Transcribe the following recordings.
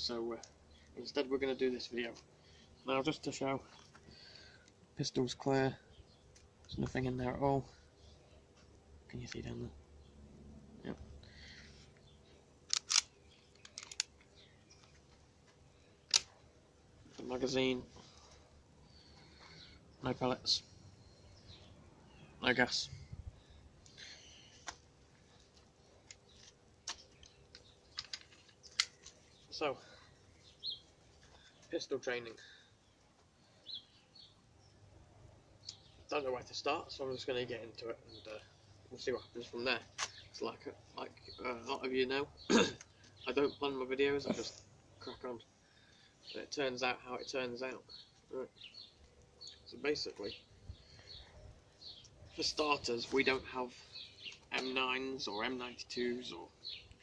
so instead we're going to do this video. Now just to show, pistol's clear, there's nothing in there at all. Can you see down there? Yep. The magazine, no pellets, no gas. So, pistol training. Don't know where to start, so I'm just going to get into it and we'll see what happens from there. It's like a lot of you know, I don't plan my videos, I just crack on. And it turns out how it turns out. Right. So basically, for starters, we don't have M9s or M92s or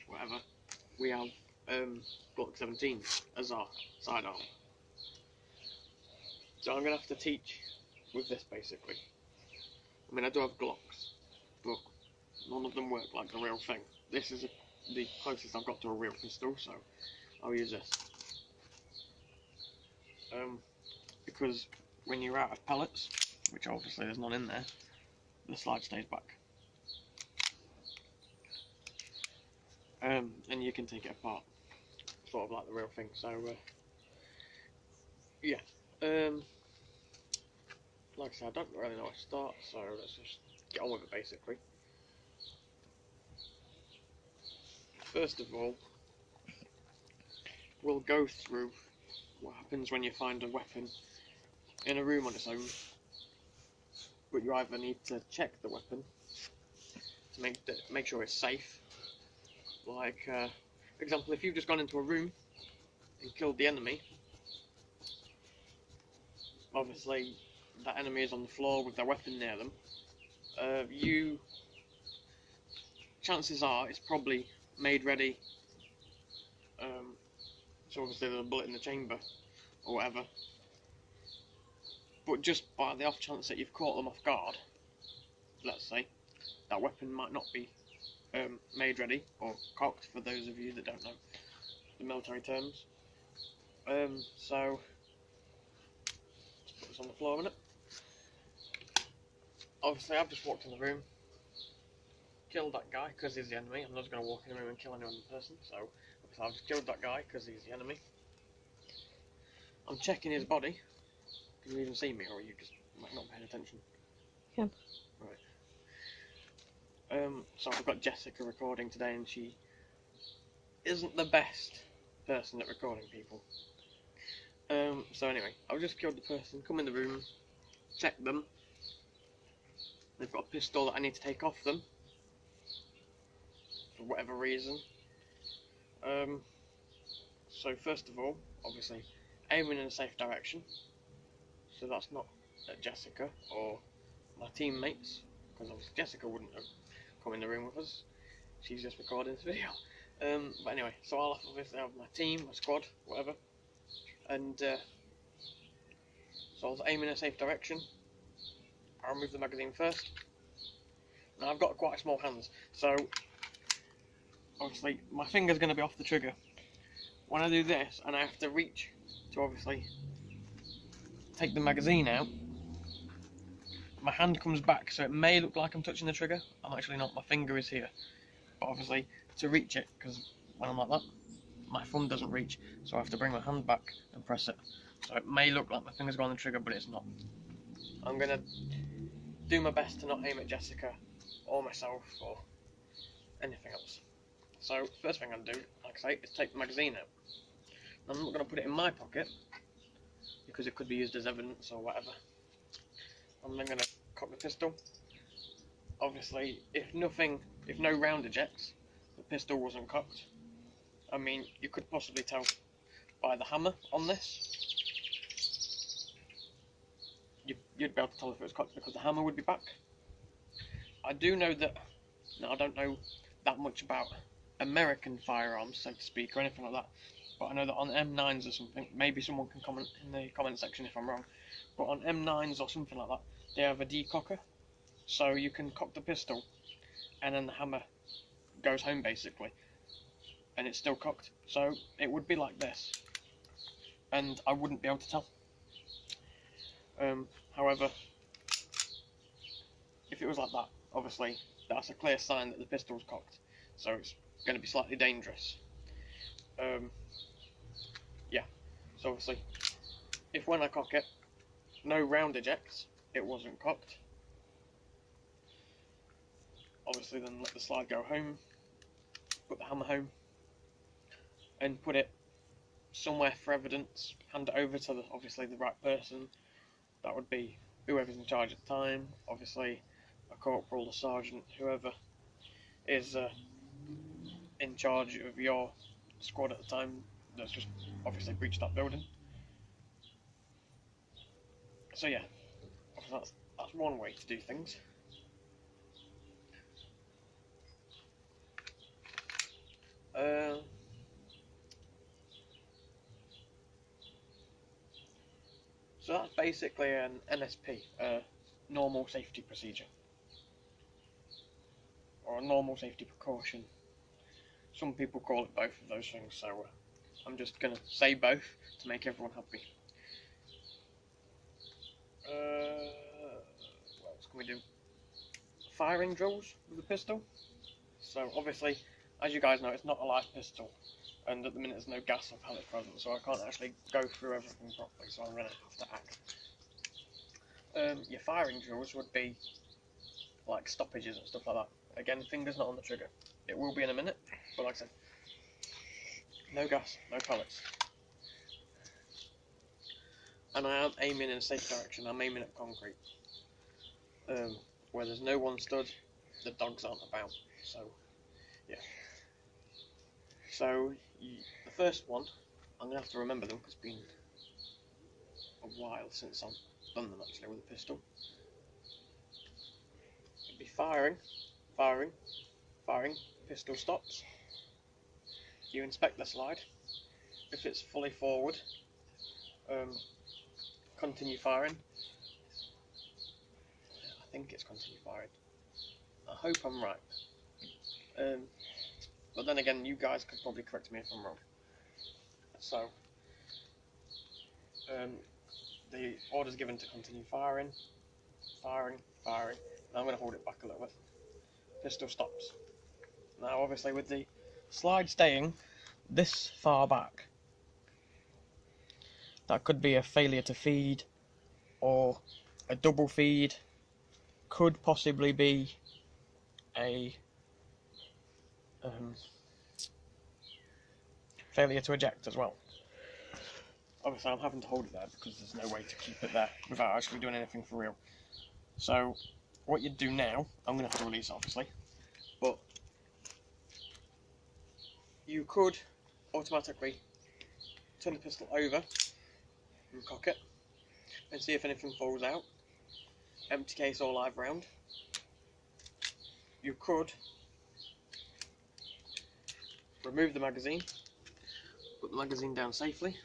whatever. We have Glock 17s as our sidearm. So I'm going to have to teach with this basically. I mean, I do have Glocks, but none of them work like the real thing. This is the closest I've got to a real pistol, so I'll use this. Because when you're out of pellets, which obviously there's none in there, the slide stays back. And you can take it apart, sort of like the real thing. So yeah, like I said, I don't really know where to start, so let's just get on with it basically. First of all, we'll go through what happens when you find a weapon in a room on its own, but you either need to check the weapon to make sure it's safe. Like, for example, if you've just gone into a room and killed the enemy, obviously that enemy is on the floor with their weapon near them. Chances are it's probably made ready. So obviously there's a bullet in the chamber or whatever. But just by the off chance that you've caught them off guard, let's say, that weapon might not be made ready or cocked, for those of you that don't know the military terms. So let's put this on the floor a minute. Obviously I've just walked in the room, killed that guy because he's the enemy. I'm not just going to walk in the room and kill any other person, so I've just killed that guy because he's the enemy. I'm checking his body. Can you even see me, or are you just not paying attention? Can. Right. So I've got Jessica recording today, and she isn't the best person at recording people. So anyway, I've just killed the person, come in the room, check them. They've got a pistol that I need to take off them, for whatever reason. So first of all, obviously, aiming in a safe direction. So that's not at Jessica or my teammates, because obviously Jessica wouldn't have come in the room with us. She's just recording this video. But anyway, so I'll obviously have my team, my squad, whatever. And so I was aiming in a safe direction. I'll remove the magazine first. Now I've got quite small hands, so obviously my finger's going to be off the trigger. When I do this, and I have to reach to obviously take the magazine out, my hand comes back, so it may look like I'm touching the trigger. I'm actually not, my finger is here. But obviously, to reach it, because when I'm like that, my thumb doesn't reach, so I have to bring my hand back and press it. So it may look like my finger's got on the trigger, but it's not. I'm going to do my best to not aim at Jessica, or myself, or anything else. So, first thing I'm going to do, like I say, is take the magazine out. I'm not going to put it in my pocket, because it could be used as evidence or whatever. I'm then going to cock the pistol. Obviously, if no round ejects, the pistol wasn't cocked. I mean, you could possibly tell by the hammer on this. You'd be able to tell if it was cocked because the hammer would be back. I do know that, now I don't know that much about American firearms, so to speak, or anything like that, but I know that on M9s or something, maybe someone can comment in the comment section if I'm wrong, but on M9s or something like that, they have a decocker, so you can cock the pistol and then the hammer goes home basically. and it's still cocked. So it would be like this, and I wouldn't be able to tell. However, if it was like that, obviously that's a clear sign that the pistol's cocked, so it's going to be slightly dangerous. Yeah, so obviously, if when I cock it, no round ejects, it wasn't cocked. Obviously then let the slide go home, put the hammer home, and put it somewhere for evidence, hand it over to obviously the right person. That would be whoever's in charge at the time, obviously a corporal, a sergeant, whoever is in charge of your squad at the time that's just obviously breached that building. So yeah, that's one way to do things. So that's basically an NSP, normal safety procedure, or a normal safety precaution. Some people call it both of those things, so I'm just going to say both to make everyone happy. What else can we do? Firing drills with a pistol. So obviously, as you guys know, it's not a live pistol, and at the minute there's no gas or pellet present, so I can't actually go through everything properly, so I'm going to have to act. Your firing drills would be like stoppages and stuff like that. Again, fingers not on the trigger. It will be in a minute, but like I said, no gas, no pellets. And I am aiming in a safe direction. I'm aiming at concrete, where there's no one stood, the dogs aren't about. So yeah. So the first one, I'm gonna have to remember them because it's been a while since I've done them actually with a pistol. It'd be firing, firing, firing. Pistol stops. You inspect the slide. If it's fully forward, continue firing. I think it's continue firing. I hope I'm right. But then again, you guys could probably correct me if I'm wrong. So, the order's given to continue firing, firing, firing. Now I'm going to hold it back a little bit. Pistol stops. Now obviously with the slide staying this far back, that could be a failure to feed, or a double feed, could possibly be a failure to eject as well. Obviously I'm having to hold it there because there's no way to keep it there without actually doing anything for real. So what you'd do now, I'm going to have to release obviously, but you could automatically turn the pistol over and cock it and see if anything falls out. Empty case or live round. You could remove the magazine, put the magazine down safely,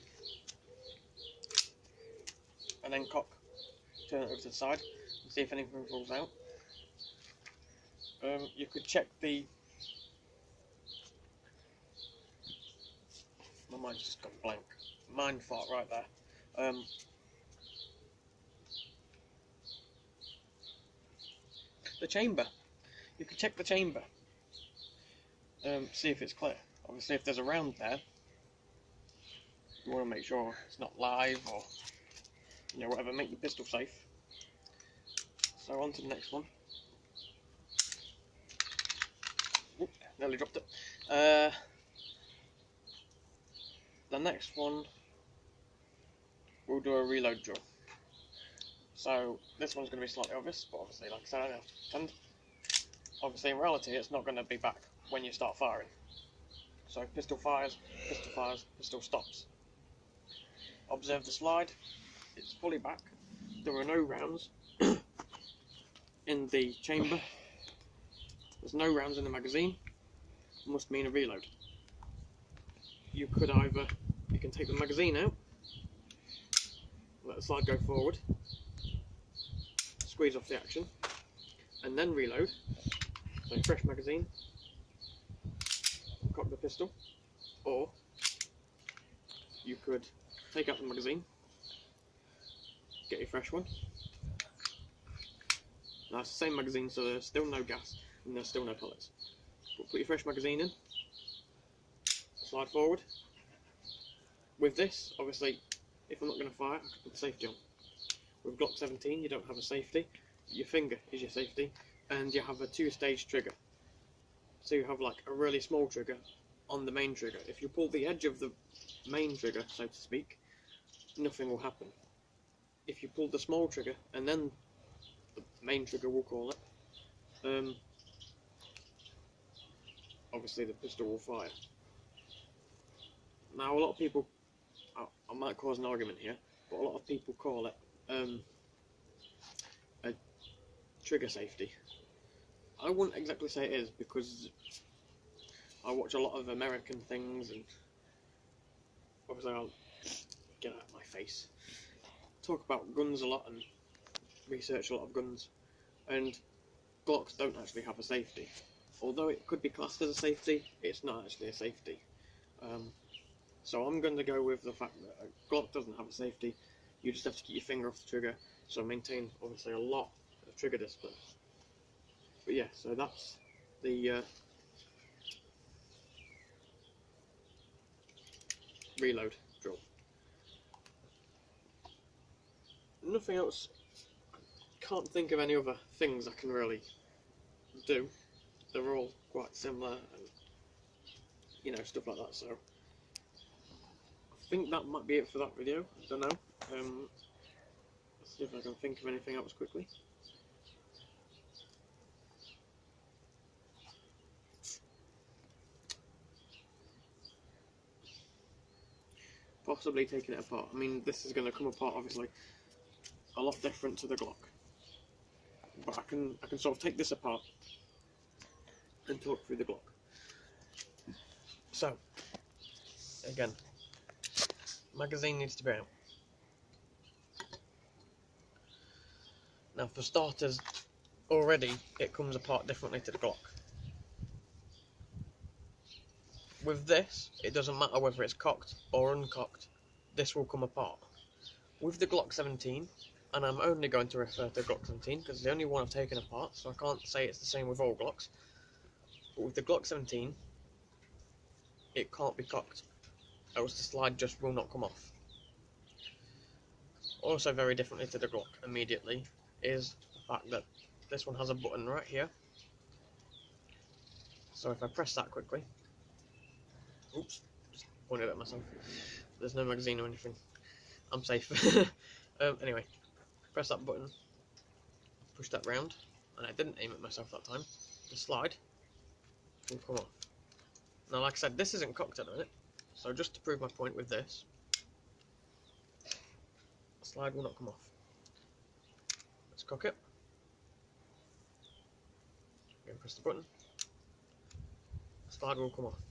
and then cock, turn it over to the side and see if anything falls out. You could check the... My mind's just gone blank. Mind fart right there. The chamber. You could check the chamber. See if it's clear. Obviously if there's a round there, you want to make sure it's not live or whatever, make your pistol safe. So on to the next one. Oop, nearly dropped it. The next one, we'll do a reload drill. So this one's going to be slightly obvious, but obviously like I said, I don't have to pretend. Obviously in reality it's not going to be back when you start firing. So pistol fires, pistol stops. Observe the slide, it's fully back, there are no rounds in the chamber, there's no rounds in the magazine, must mean a reload. You could either, you can take the magazine out, let the slide go forward, squeeze off the action, and then reload. So fresh magazine, cock the pistol, or you could take out the magazine, get your fresh one. Now it's the same magazine, so there's still no gas and there's still no pellets. But put your fresh magazine in, slide forward. With this, obviously, if I'm not going to fire, I can put the safety on. With Glock 17, you don't have a safety. Your finger is your safety, and you have a 2-stage trigger. So you have like a really small trigger on the main trigger. If you pull the edge of the main trigger, so to speak, nothing will happen. If you pull the small trigger, and then the main trigger, we'll call it, obviously the pistol will fire. Now a lot of people, I might cause an argument here, but a lot of people call it a trigger safety. I wouldn't exactly say it is, because I watch a lot of American things, and obviously I'll get out of my face. Talk about guns a lot and research a lot of guns, and Glocks don't actually have a safety. Although it could be classed as a safety, it's not actually a safety. So I'm going to go with the fact that a Glock doesn't have a safety. You just have to keep your finger off the trigger, so maintain obviously a lot of trigger discipline. But yeah, so that's the reload drill. Nothing else. Can't think of any other things I can really do. They're all quite similar, and you know, stuff like that. So I think that might be it for that video. I don't know. Let's see if I can think of anything else quickly. Possibly taking it apart. I mean, this is going to come apart obviously a lot different to the Glock, but I can sort of take this apart and talk through the Glock. So again, magazine needs to be out. Now for starters, already it comes apart differently to the Glock. With this, it doesn't matter whether it's cocked or uncocked, this will come apart. With the Glock 17, and I'm only going to refer to Glock 17 because it's the only one I've taken apart, so I can't say it's the same with all Glocks. But with the Glock 17, it can't be cocked, else the slide just will not come off. Also very differently to the Glock immediately is the fact that this one has a button right here. So if I press that quickly, oops, just pointed at myself. There's no magazine or anything. I'm safe. Anyway, press that button, push that round, and I didn't aim at myself that time. The slide will come off. Now, like I said, this isn't cocked at the minute, so just to prove my point with this, the slide will not come off. Let's cock it. Again, press the button. The slide will come off.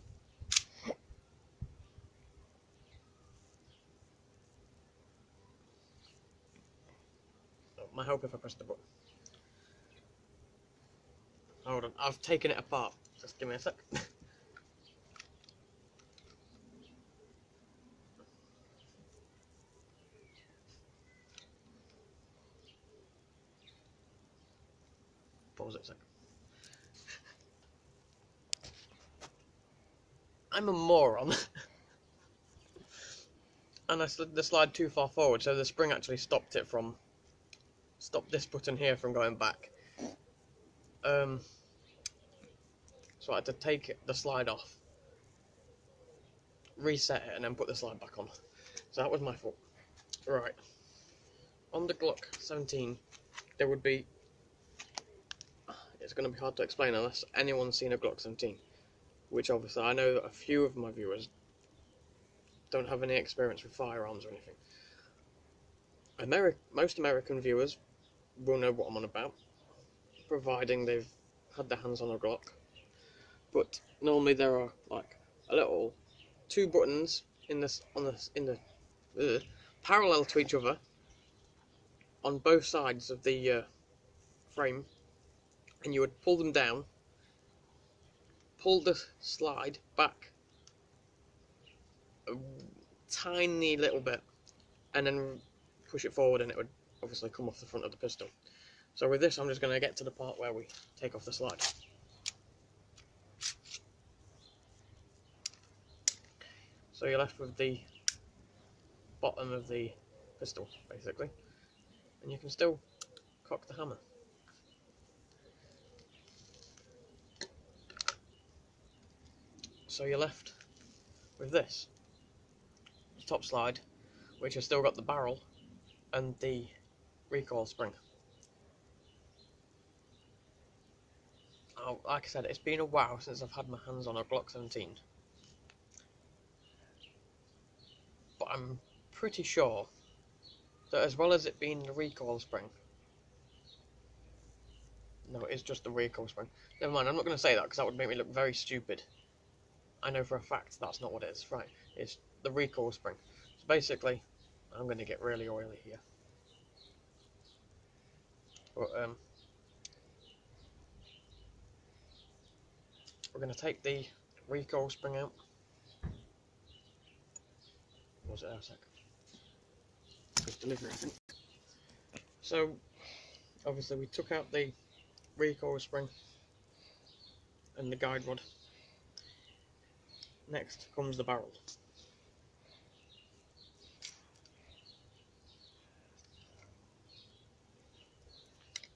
My hope if I press the button. Hold on, I've taken it apart. Just give me a sec. Pause it a sec. I'm a moron. And I slid the slide too far forward, so the spring actually stopped this button here from going back. So I had to take the slide off, reset it, and then put the slide back on. So that was my fault. Right. On the Glock 17, there would be... It's going to be hard to explain unless anyone's seen a Glock 17. Which obviously I know that a few of my viewers don't have any experience with firearms or anything. Most American viewers will know what I'm on about, providing they've had their hands on a Glock. But normally there are like a little 2 buttons parallel to each other on both sides of the frame, and you would pull them down, pull the slide back a tiny little bit, and then push it forward, and it would obviously come off the front of the pistol. So with this, I'm just going to get to the part where we take off the slide. So you're left with the bottom of the pistol, basically, and you can still cock the hammer. So you're left with this top slide, which has still got the barrel and the recoil spring. Oh, like I said, it's been a while since I've had my hands on a Glock 17, but I'm pretty sure that as well as it being the recoil spring, no, it's just the recoil spring. Never mind, I'm not going to say that because that would make me look very stupid. I know for a fact that's not what it is. Right, it's the recoil spring. So basically, I'm going to get really oily here. But we're going to take the recoil spring out. Was it a sec? Just delivery, I think. So obviously we took out the recoil spring and the guide rod. Next comes the barrel.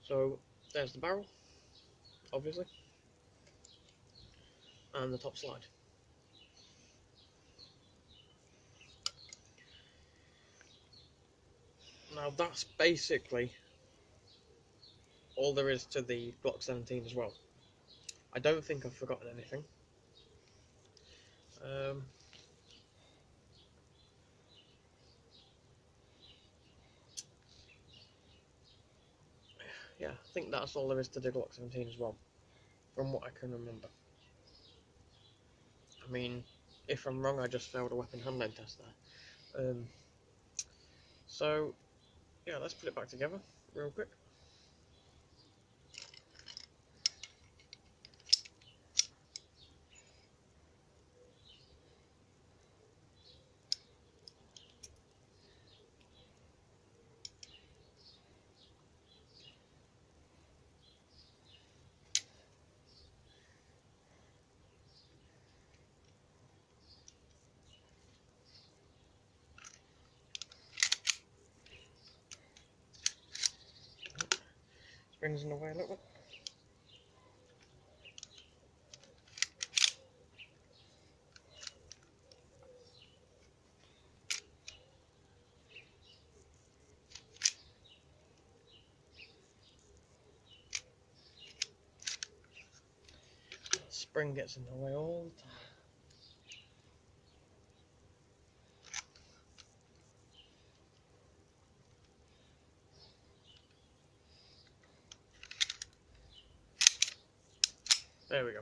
So there's the barrel, obviously, and the top slide. Now that's basically all there is to the Glock 17 as well. I don't think I've forgotten anything. Yeah, I think that's all there is to the Glock 17 as well, from what I can remember. I mean, if I'm wrong, I just failed a weapon handling test there. So, yeah, let's put it back together real quick. Springs in the way a little bit. Spring gets in the way all the time. There we go.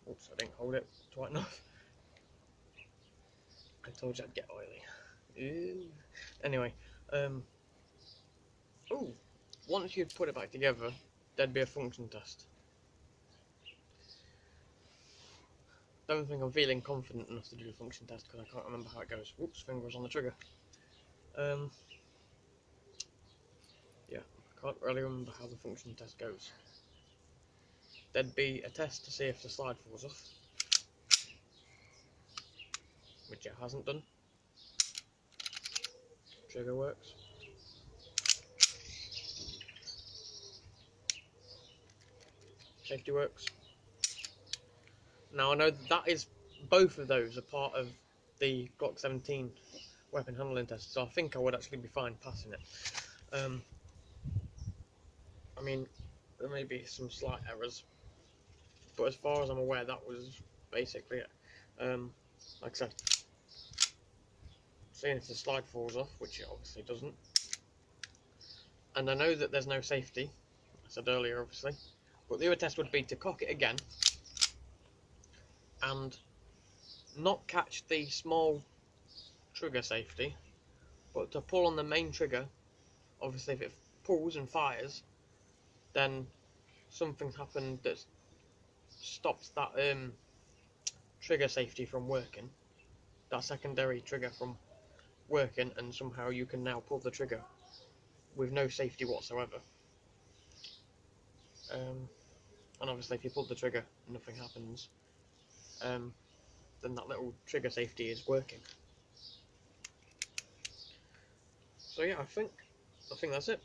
Oops, I didn't hold it tight enough. I told you I'd get oily. Ew. Anyway, ooh, once you've put it back together, there'd be a function test. Don't think I'm feeling confident enough to do a function test because I can't remember how it goes. Whoops, finger was on the trigger. Yeah, I can't really remember how the function test goes. There'd be a test to see if the slide falls off, which it hasn't done. Trigger works. Safety works. Now I know that is both of those are part of the Glock 17 weapon handling test, so I think I would actually be fine passing it. I mean, there may be some slight errors, but as far as I'm aware, that was basically it. Like I said, seeing if the slide falls off, which it obviously doesn't, and I know that there's no safety, I said earlier obviously, but the other test would be to cock it again and not catch the small trigger safety, but to pull on the main trigger. Obviously if it pulls and fires, then something's happened that stops that trigger safety from working, that secondary trigger from working, and somehow you can now pull the trigger with no safety whatsoever. And obviously if you pull the trigger and nothing happens, then that little trigger safety is working. So yeah, I think that's it.